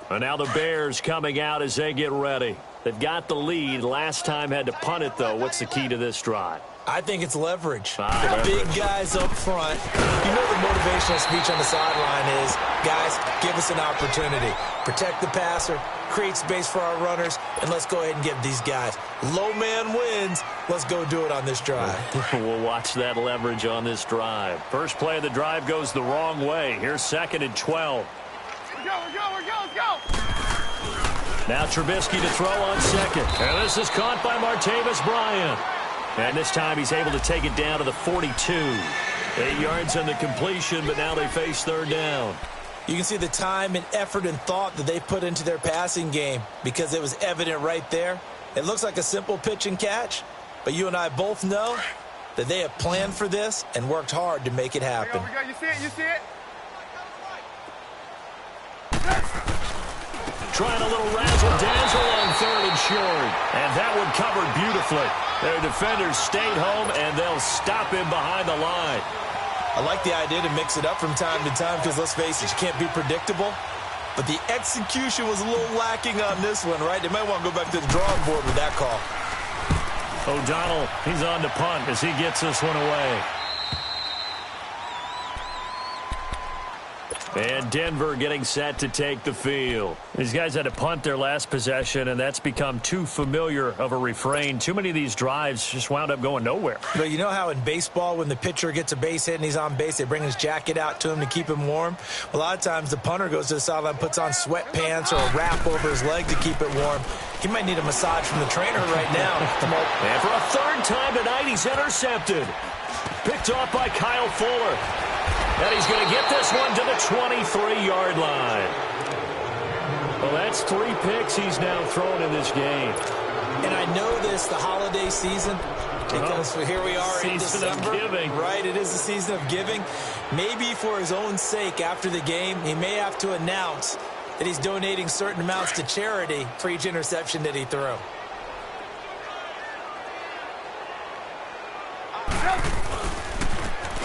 Speaker 2: And now the Bears coming out as they get ready. They've got the lead. Last time had to punt it, though. What's the key to this drive?
Speaker 3: I think it's leverage.
Speaker 2: Leverage.
Speaker 3: Big guys up front. You know the motivational speech on the sideline is, guys, give us an opportunity. Protect the passer, create space for our runners, and let's go ahead and give these guys. Low man wins. Let's go do it on this drive.
Speaker 2: We'll watch that leverage on this drive. First play of the drive goes the wrong way. Here's 2nd and 12.
Speaker 4: We're go, let's go.
Speaker 2: Now Trubisky to throw on 2nd. And this is caught by Martavis Bryant. And this time he's able to take it down to the 42. 8 yards on the completion, but now they face 3rd down.
Speaker 3: You can see the time and effort and thought that they put into their passing game because it was evident right there. It looks like a simple pitch and catch, but you and I both know that they have planned for this and worked hard to make it happen.
Speaker 4: We go. You see it, you see it?
Speaker 2: Trying a little razzle-dazzle on 3rd and short. And that one covered beautifully. Their defenders stayed home, and they'll stop him behind the line.
Speaker 3: I like the idea to mix it up from time to time because, let's face it, you can't be predictable. But the execution was a little lacking on this one, right? They might want to go back to the drawing board with that call.
Speaker 2: O'Donnell, he's on to punt as he gets this one away. And Denver getting set to take the field. These guys had to punt their last possession, and that's become too familiar of a refrain. Too many of these drives just wound up going nowhere.
Speaker 3: But you know how in baseball, when the pitcher gets a base hit and he's on base, they bring his jacket out to him to keep him warm? A lot of times the punter goes to the sideline, puts on sweatpants or a wrap over his leg to keep it warm. He might need a massage from the trainer right now.
Speaker 2: And for a third time tonight, he's intercepted. Picked off by Kyle Fuller. And he's going to get this one to the 23-yard line. Well, that's 3 picks he's now thrown in this game.
Speaker 3: And I know this, the holiday season, because here we are in December.
Speaker 2: Of giving.
Speaker 3: Right, it is the season of giving. Maybe for his own sake after the game, he may have to announce that he's donating certain amounts to charity for each interception that he threw.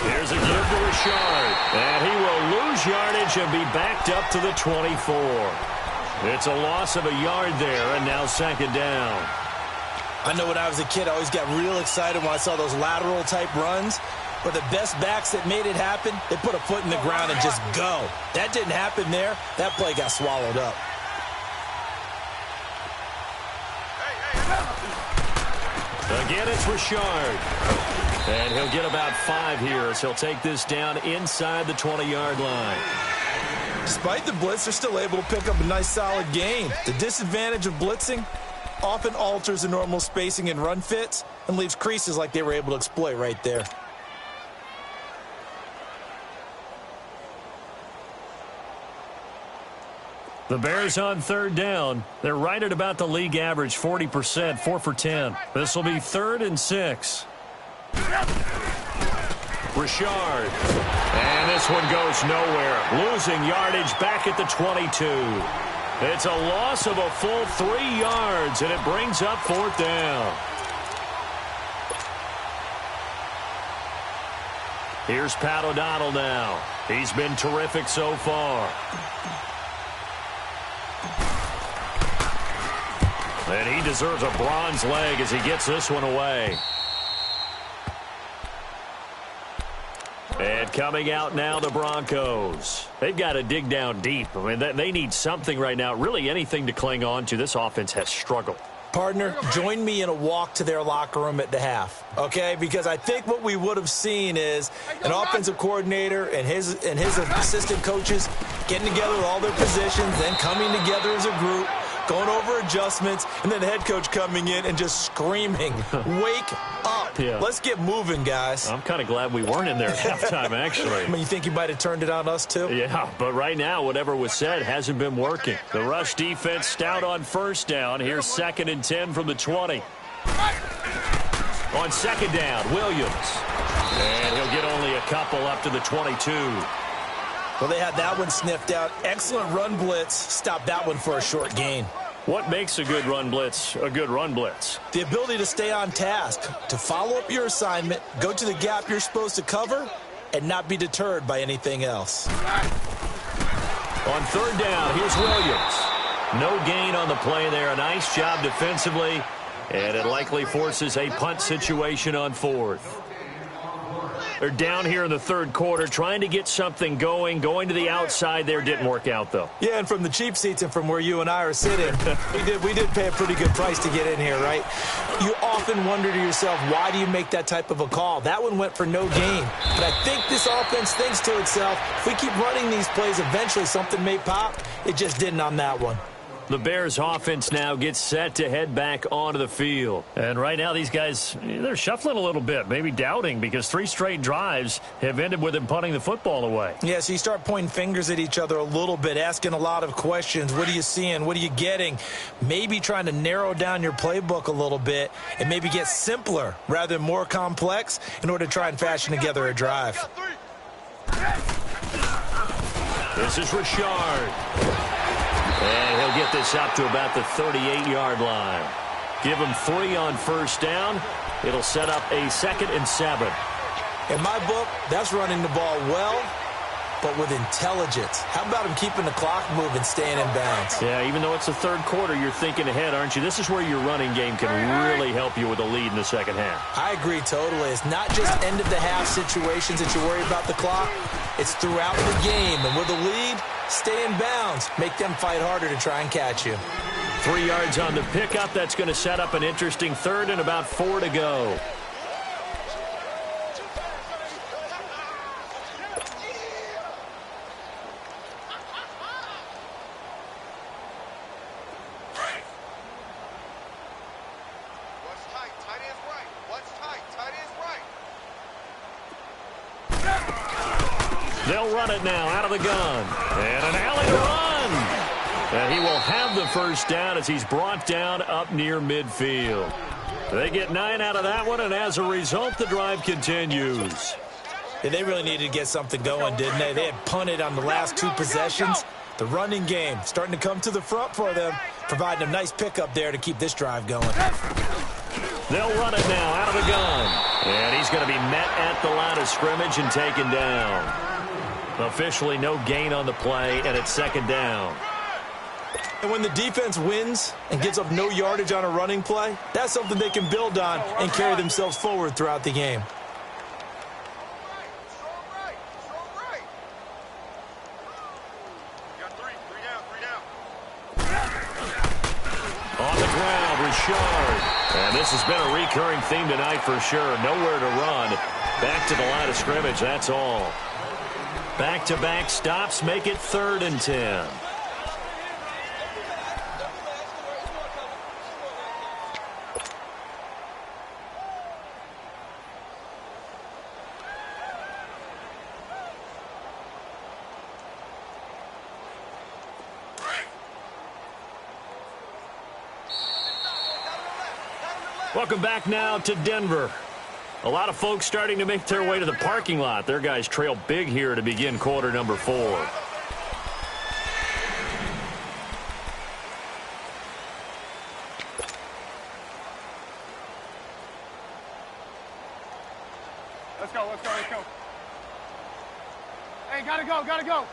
Speaker 2: Here's a give to Richard. And he will lose yardage and be backed up to the 24. It's a loss of a yard there, and now second down.
Speaker 3: I know when I was a kid, I always got real excited when I saw those lateral-type runs. But the best backs that made it happen, they put a foot in the ground and just go. That didn't happen there. That play got swallowed up.
Speaker 2: Again, it's Richard. And he'll get about 5 here as he'll take this down inside the 20-yard line.
Speaker 3: Despite the blitz, they're still able to pick up a nice, solid gain. The disadvantage of blitzing often alters the normal spacing and run fits and leaves creases like they were able to exploit right there.
Speaker 2: The Bears on third down. They're right at about the league average, 40%, 4 for 10. This will be 3rd and 6. Richard. And this one goes nowhere. Losing yardage back at the 22. It's a loss of a full 3 yards, and it brings up 4th down. Here's Pat O'Donnell now. He's been terrific so far. And he deserves a bronze leg as he gets this one away. And coming out now, the Broncos. They've got to dig down deep. I mean, they need something right now, really anything to cling on to. This offense has struggled.
Speaker 3: Partner, join me in a walk to their locker room at the half, okay? Because I think what we would have seen is an offensive coordinator and his assistant coaches getting together with all their positions, then coming together as a group, going over adjustments, and then the head coach coming in and just screaming, wake up.
Speaker 2: Yeah.
Speaker 3: Let's get moving, guys.
Speaker 2: I'm kind of glad we weren't in there at halftime, actually.
Speaker 3: I mean, you think you might have turned it on us, too?
Speaker 2: Yeah, but right now, whatever was said hasn't been working. The rush defense stout on first down. Here's 2nd and 10 from the 20. On second down, Williams. And he'll get only a couple up to the 22.
Speaker 3: Well, they had that one sniffed out. Excellent run blitz. Stopped that one for a short gain.
Speaker 2: What makes a good run blitz a good run blitz?
Speaker 3: The ability to stay on task, to follow up your assignment, go to the gap you're supposed to cover, and not be deterred by anything else.
Speaker 2: On third down, here's Williams. No gain on the play there. A nice job defensively, and it likely forces a punt situation on 4th. They're down here in the third quarter, trying to get something going to the outside there. Didn't work out, though.
Speaker 3: Yeah, and from the cheap seats and from where you and I are sitting, we did pay a pretty good price to get in here, right? You often wonder to yourself, why do you make that type of a call? That one went for no gain. But I think this offense thinks to itself, if we keep running these plays, eventually something may pop. It just didn't on that one.
Speaker 2: The Bears offense now gets set to head back onto the field. And right now these guys, they're shuffling a little bit, maybe doubting, because 3 straight drives have ended with them punting the football away.
Speaker 3: Yeah, so you start pointing fingers at each other a little bit, asking a lot of questions. What are you seeing? What are you getting? Maybe trying to narrow down your playbook a little bit and maybe get simpler rather than more complex in order to try and fashion together a drive.
Speaker 2: This is Richard. And he'll get this up to about the 38-yard line. Give him 3 on first down. It'll set up a 2nd and 7.
Speaker 3: In my book, that's running the ball well but with intelligence. How about him keeping the clock moving, staying in bounds?
Speaker 2: Yeah, even though it's the third quarter, you're thinking ahead, aren't you? This is where your running game can really help you with a lead in the second half.
Speaker 3: I agree totally. It's not just end-of-the-half situations that you worry about the clock. It's throughout the game. And with a lead, stay in bounds. Make them fight harder to try and catch you.
Speaker 2: 3 yards on the pickup. That's going to set up an interesting third and about 4 to go. They'll run it now out of the gun. And an alley run. And he will have the first down as he's brought down up near midfield. They get 9 out of that one, and as a result, the drive continues.
Speaker 3: Yeah, they really needed to get something going, didn't they? They had punted on the last 2 possessions. The running game starting to come to the front for them, providing a nice pickup there to keep this drive going.
Speaker 2: They'll run it now out of the gun. And he's going to be met at the line of scrimmage and taken down. Officially no gain on the play, and it's second down.
Speaker 3: And when the defense wins and gives up no yardage on a running play, that's something they can build on and carry themselves forward throughout the game.
Speaker 2: On the ground, Richard. And this has been a recurring theme tonight for sure. Nowhere to run. Back to the line of scrimmage, that's all. Back-to-back stops make it 3rd and 10. Welcome back now to Denver. A lot of folks starting to make their way to the parking lot. Their guys trail big here to begin quarter number 4.
Speaker 4: Let's go, let's go, let's go. Hey, gotta go, gotta go.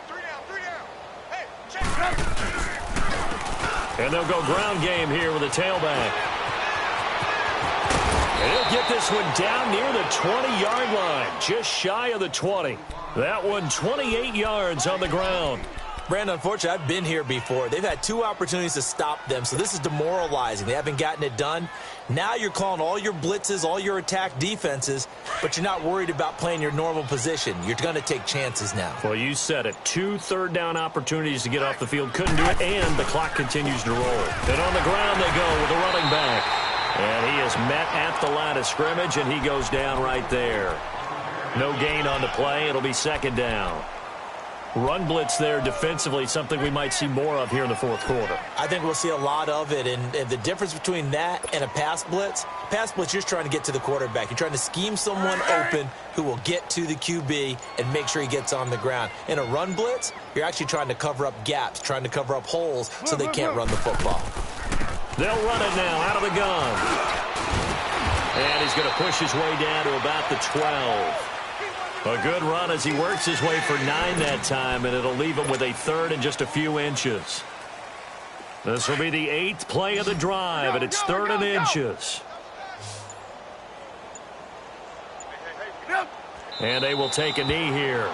Speaker 4: 3 down. Hey, check.
Speaker 2: And they'll go ground game here with a tailback. And he'll get this one down near the 20-yard line, just shy of the 20. That one 28 yards on the ground.
Speaker 3: Brandon, unfortunately, I've been here before. They've had 2 opportunities to stop them, so this is demoralizing. They haven't gotten it done. Now you're calling all your blitzes, all your attack defenses, but you're not worried about playing your normal position. You're going to take chances now.
Speaker 2: Well, you said it. 2 third-down opportunities to get off the field. Couldn't do it, and the clock continues to roll. And on the ground they go with the running back. And he is met at the line of scrimmage, and he goes down right there. No gain on the play. It'll be second down. Run blitz there defensively, something we might see more of here in the fourth quarter.
Speaker 3: I think we'll see a lot of it, and the difference between that and a pass blitz, you're just trying to get to the quarterback. You're trying to scheme someone open who will get to the QB and make sure he gets on the ground. In a run blitz, you're actually trying to cover up gaps, trying to cover up holes so they can't run the football.
Speaker 2: They'll run it now out of the gun. And he's going to push his way down to about the 12. A good run as he works his way for 9 that time, and it'll leave him with a third and just a few inches. This will be the 8th play of the drive, and it's 3rd and inches. And they will take a knee here.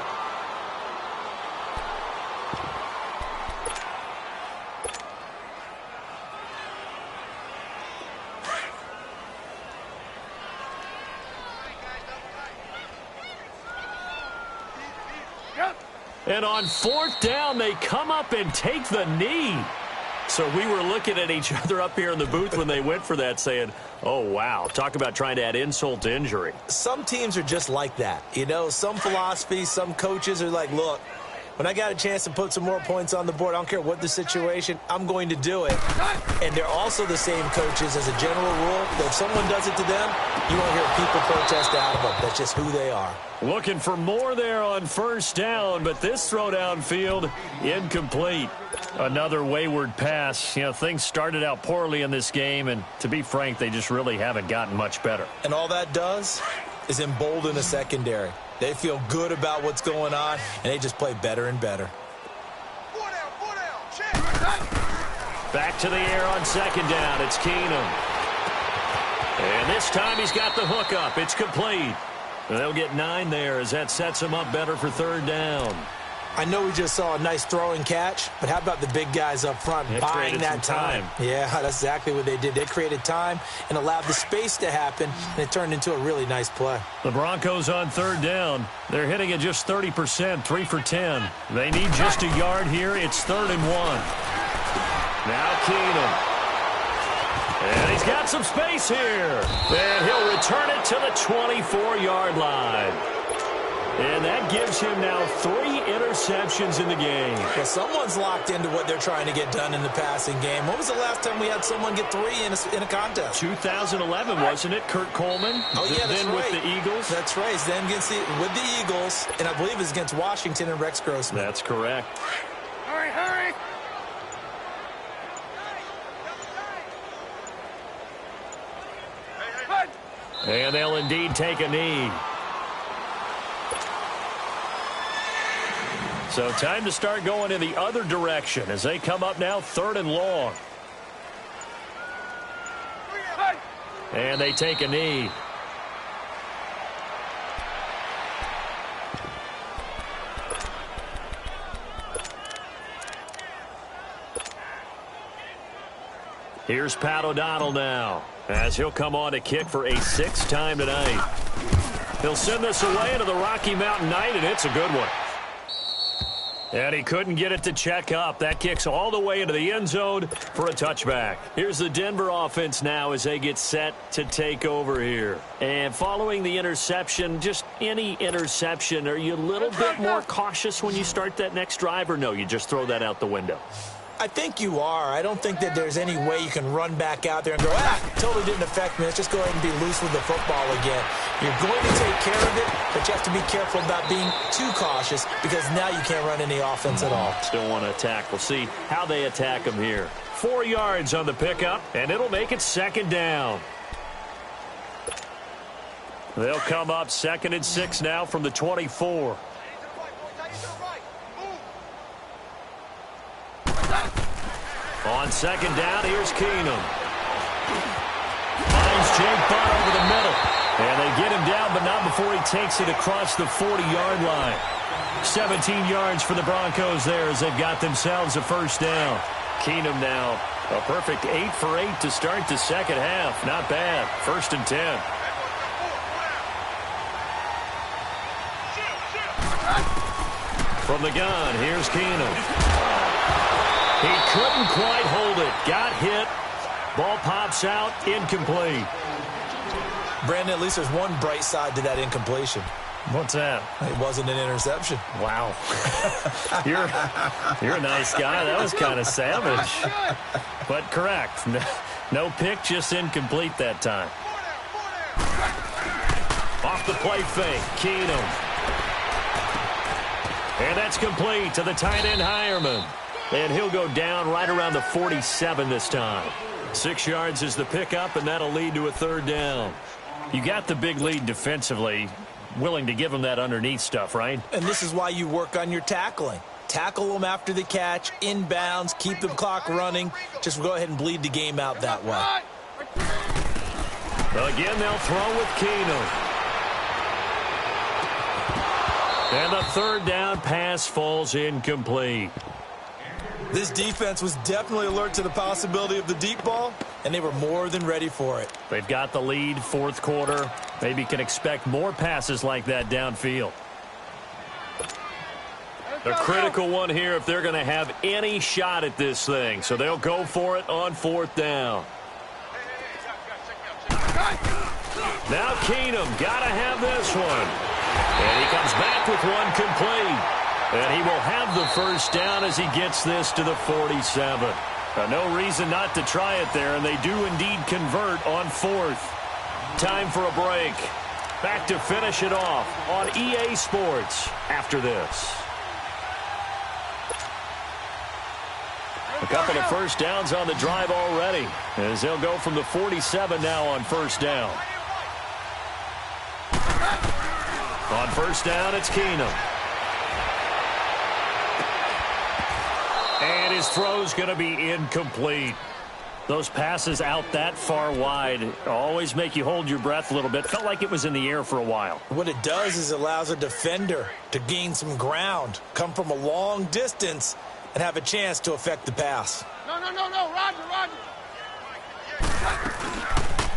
Speaker 2: And on 4th down, they come up and take the knee. So we were looking at each other up here in the booth when they went for that saying, oh, wow, talk about trying to add insult to injury.
Speaker 3: Some teams are just like that. You know, some philosophies, some coaches are like, look, when I got a chance to put some more points on the board, I don't care what the situation, I'm going to do it. And they're also the same coaches as a general rule that if someone does it to them, you won't hear people protest out of them. That's just who they are.
Speaker 2: Looking for more there on 1st down, but this throw downfield incomplete. Another wayward pass. You know, things started out poorly in this game, and to be frank, they just really haven't gotten much better.
Speaker 3: And all that does is embolden a secondary. They feel good about what's going on, and they just play better and better.
Speaker 4: Four down, check.
Speaker 2: Back to the air on second down. It's Keenum. And this time he's got the hook up. It's complete. And they'll get 9 there as that sets them up better for third down.
Speaker 3: I know we just saw a nice throwing catch, but how about the big guys up front buying that time? Yeah, that's exactly what they did. They created time and allowed the space to happen, and it turned into a really nice play.
Speaker 2: The Broncos on third down. They're hitting at just 30%, 3 for 10. They need just a yard here. It's 3rd and 1. Now Keenum. And he's got some space here. And he'll return it to the 24-yard line. And that gives him now 3 interceptions in the game.
Speaker 3: Well, someone's locked into what they're trying to get done in the passing game. When was the last time we had someone get 3 in a contest?
Speaker 2: 2011, wasn't it? Kurt Coleman?
Speaker 3: Oh, yeah, that's
Speaker 2: then
Speaker 3: right.
Speaker 2: With the Eagles?
Speaker 3: That's right. Then with the Eagles, and I believe it's against Washington and Rex Grossman.
Speaker 2: That's correct.
Speaker 4: Hurry.
Speaker 2: And they'll indeed take a knee. So time to start going in the other direction as they come up now 3rd and long. And they take a knee. Here's Pat O'Donnell now as he'll come on to kick for a 6th time tonight. He'll send this away into the Rocky Mountain Night, and it's a good one. And he couldn't get it to check up. That kicks all the way into the end zone for a touchback. Here's the Denver offense now as they get set to take over here. And following the interception, just any interception, are you a little bit more cautious when you start that next drive, or no, you just throw that out the window?
Speaker 3: I think you are. I don't think that there's any way you can run back out there and go, totally didn't affect me. Let's just go ahead and be loose with the football again. You're going to take care of it, but you have to be careful about being too cautious because now you can't run any offense at all.
Speaker 2: Still want to attack. We'll see how they attack them here. 4 yards on the pickup, and it'll make it 2nd down. They'll come up 2nd and 6 now from the 24. On 2nd down, here's Keenum. Finds Jake Butt over the middle. And they get him down, but not before he takes it across the 40-yard line. 17 yards for the Broncos there as they've got themselves a 1st down. Keenum now, a perfect 8 for 8 to start the second half. Not bad. 1st and 10. From the gun, here's Keenum. He couldn't quite hold it. Got hit. Ball pops out. Incomplete.
Speaker 3: Brandon, at least there's one bright side to that incompletion.
Speaker 2: What's that?
Speaker 3: It wasn't an interception.
Speaker 2: Wow. You're a nice guy. That was kind of savage. But correct. No pick, just incomplete that time. Off the play fake. Keenum. And that's complete to the tight end Hireman. And he'll go down right around the 47 this time. 6 yards is the pickup, and that'll lead to a 3rd down. You got the big lead defensively, willing to give them that underneath stuff, right?
Speaker 3: And this is why you work on your tackling. Tackle them after the catch, inbounds, keep the clock running. Just go ahead and bleed the game out that way.
Speaker 2: Again, they'll throw with Keenum. And the 3rd down pass falls incomplete.
Speaker 3: This defense was definitely alert to the possibility of the deep ball, and they were more than ready for it.
Speaker 2: They've got the lead, 4th quarter. Maybe can expect more passes like that downfield. A critical one here if they're going to have any shot at this thing. So they'll go for it on 4th down. Now Keenum, got to have this one. And he comes back with one complete. And he will have the 1st down as he gets this to the 47. No reason not to try it there, and they do indeed convert on 4th. Time for a break. Back to finish it off on EA Sports after this. A couple of 1st downs on the drive already, as they'll go from the 47 now on 1st down. On first down, it's Keenum. And his throw's going to be incomplete. Those passes out that far wide always make you hold your breath a little bit. Felt like it was in the air for a while.
Speaker 3: What it does is it allows a defender to gain some ground, come from a long distance, and have a chance to affect the pass.
Speaker 4: No, Roger.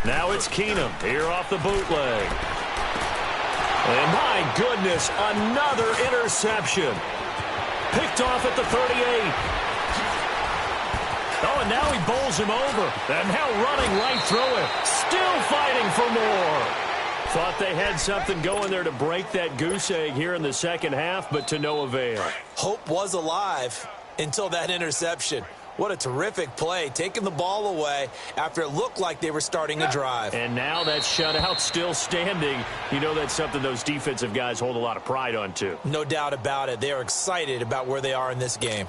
Speaker 2: Now it's Keenum here off the bootleg. And my goodness, another interception. Picked off at the 38. Oh, and now he bowls him over. And now running right through it. Still fighting for more. Thought they had something going there to break that goose egg here in the second half, but to no avail.
Speaker 3: Hope was alive until that interception. What a terrific play, taking the ball away after it looked like they were starting a drive.
Speaker 2: And now that shutout still standing. You know that's something those defensive guys hold a lot of pride on, too.
Speaker 3: No doubt about it. They are excited about where they are in this game.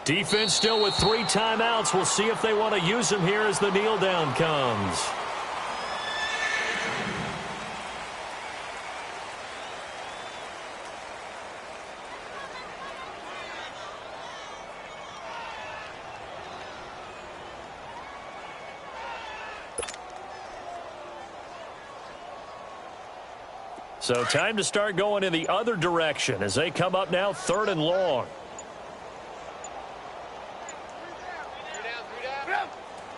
Speaker 2: Defense still with 3 timeouts. We'll see if they want to use them here as the kneel down comes. So time to start going in the other direction as they come up now 3rd and long.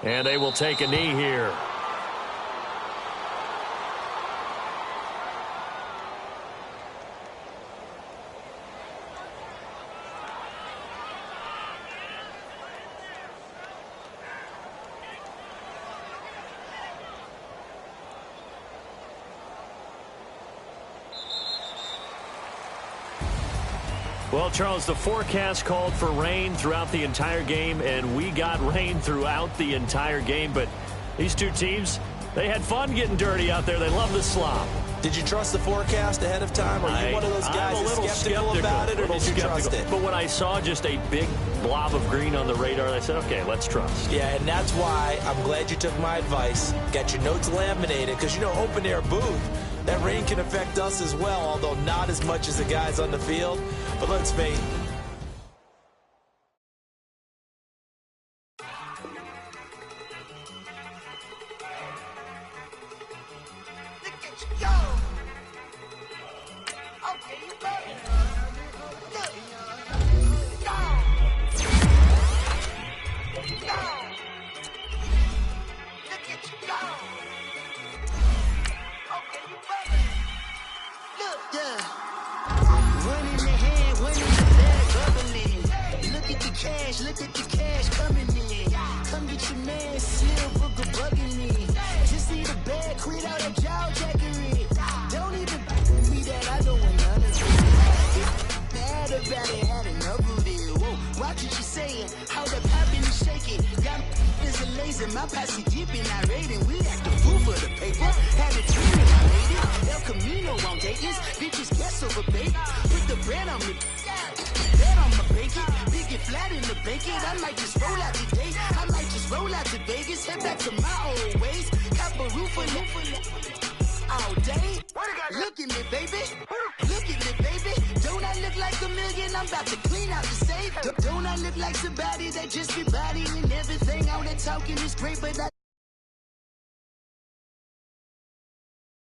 Speaker 2: And they will take a knee here. Well, Charles, the forecast called for rain throughout the entire game, and we got rain throughout the entire game. But these two teams, they had fun getting dirty out there. They love the slop.
Speaker 3: Did you trust the forecast ahead of time? Or are you one of those guys that's skeptical about it, or did you trust it?
Speaker 2: But when I saw just a big blob of green on the radar, I said, okay, let's trust.
Speaker 3: Yeah, and that's why I'm glad you took my advice. Got your notes laminated, because, you know, open-air booth, that rain can affect us as well, although not as much as the guys on the field. But let's face it.
Speaker 5: Look at the cash coming in. Come get your man, Slim Booker bugging me. Just need a bag, quit out that jaw jackery. Don't even with me that I don't want none of it. Bad about it, had enough of it. Whoa, watch what you saying. How the poppin' and shaking. Got is a lazy, my posse dipping, I raiding. We act the fool for the paper. Had it dreaming, I made it. El Camino on Dayton's. Bitches guess over bait. Put the brand on me. Bet on my bacon. Big it flat in the bacon. I might just roll out today. I might just roll out to Vegas. Head back to my old ways. Have a roof all day. Look at me, baby. Look at me, baby. Don't I look like a million? I'm about to clean out the safe. Don't I look like somebody that just be bodying everything? All that talking is great, but I